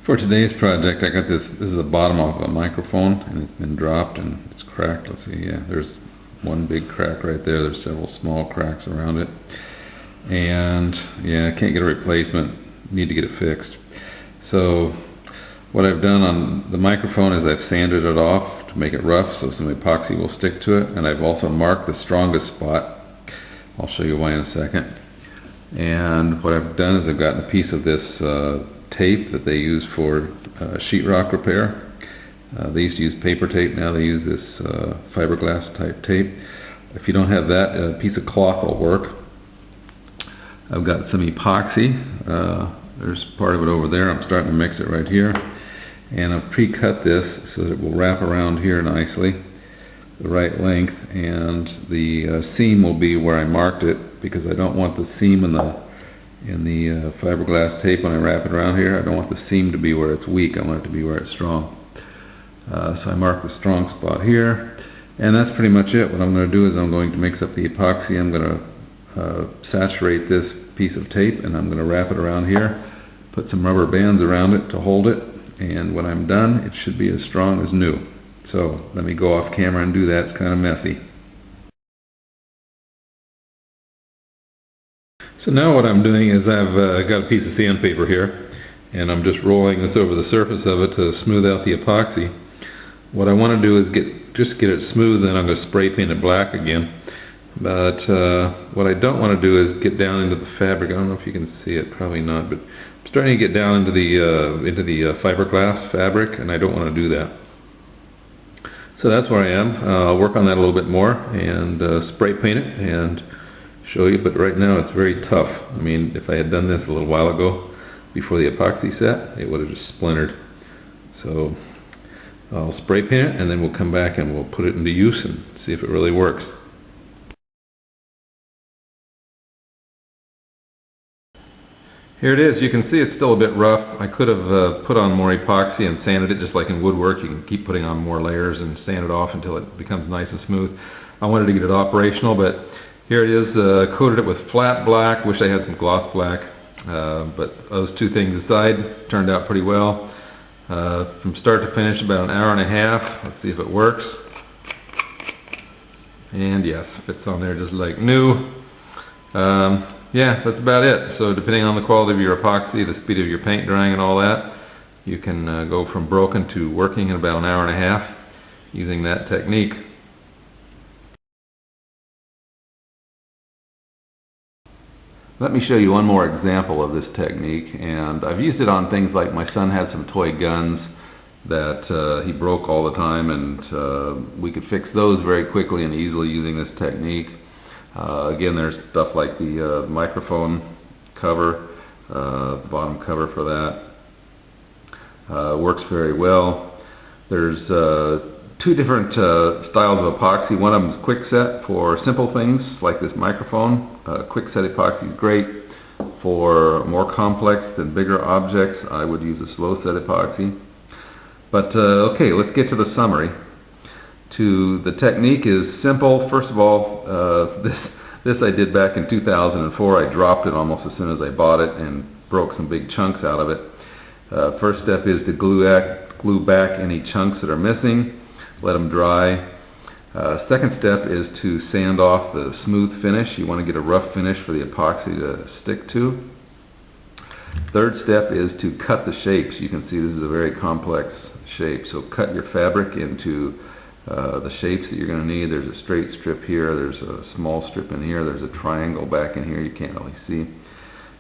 For today's project, I got this is the bottom of a microphone, and it's been dropped and it's cracked. Let's see, yeah, there's one big crack right there. There's several small cracks around it. And yeah, I can't get a replacement. Need to get it fixed. So what I've done on the microphone is I've sanded it off to make it rough so some epoxy will stick to it, and I've also marked the strongest spot. I'll show you why in a second. And what I've done is I've gotten a piece of this tape that they use for sheetrock repair. They used to use paper tape, now they use this fiberglass type tape. If you don't have that, a piece of cloth will work. I've got some epoxy. There's part of it over there. I'm starting to mix it right here. And I've pre-cut this so that it will wrap around here nicely, the right length, and the seam will be where I marked it, because I don't want the seam in the fiberglass tape when I wrap it around here. I don't want the seam to be where it's weak. I want it to be where it's strong. So I mark the strong spot here, and that's pretty much it. What I'm going to do is I'm going to mix up the epoxy. I'm going to saturate this piece of tape, and I'm going to wrap it around here, put some rubber bands around it to hold it, and when I'm done it should be as strong as new. So let me go off camera and do that. It's kind of messy. So now what I'm doing is I've got a piece of sandpaper here, and I'm just rolling this over the surface of it to smooth out the epoxy. What I want to do is just get it smooth, and I'm going to spray paint it black again. But what I don't want to do is get down into the fabric. I don't know if you can see it, probably not, but I'm starting to get down into the fiberglass fabric, and I don't want to do that. So that's where I am. I'll work on that a little bit more and spray paint it and show you, but right now it's very tough. I mean, if I had done this a little while ago before the epoxy set, it would have just splintered. So I'll spray paint it, and then we'll come back and we'll put it into use and see if it really works. Here it is. You can see it's still a bit rough. I could have put on more epoxy and sanded it, just like in woodwork. You can keep putting on more layers and sand it off until it becomes nice and smooth. I wanted to get it operational, but here it is. Coated it with flat black. Wish I had some gloss black, but those two things aside, turned out pretty well. From start to finish, about an hour and a half. Let's see if it works. And yes, it's on there just like new. Yeah, that's about it. So depending on the quality of your epoxy, the speed of your paint drying and all that, you can go from broken to working in about an hour and a half using that technique. Let me show you one more example of this technique, and I've used it on things like my son had some toy guns that he broke all the time, and we could fix those very quickly and easily using this technique. Again, there's stuff like the microphone cover, bottom cover for that. Works very well. There's two different styles of epoxy. One of them is quick set for simple things like this microphone. Quick set epoxy is great. For more complex and bigger objects, I would use a slow set epoxy. But okay, let's get to the summary. The technique is simple. First of all, this I did back in 2004. I dropped it almost as soon as I bought it and broke some big chunks out of it. First step is to glue back any chunks that are missing. Let them dry. Second step is to sand off the smooth finish. You want to get a rough finish for the epoxy to stick to. Third step is to cut the shapes. You can see this is a very complex shape, so cut your fabric into the shapes that you're going to need. There's a straight strip here, there's a small strip in here, there's a triangle back in here you can't really see.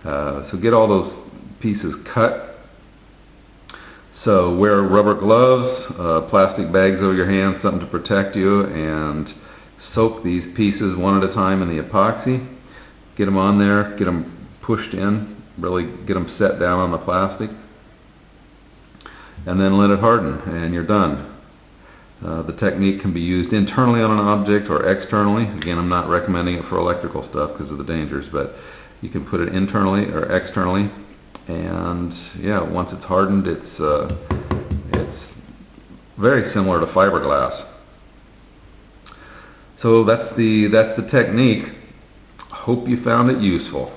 So get all those pieces cut. So wear rubber gloves, plastic bags over your hands, something to protect you, and soak these pieces one at a time in the epoxy. Get them on there, get them pushed in, really get them set down on the plastic, and then let it harden, and you're done. The technique can be used internally on an object or externally. Again, I'm not recommending it for electrical stuff because of the dangers, but you can put it internally or externally. And yeah, once it's hardened, it's very similar to fiberglass. So that's the technique. Hope you found it useful.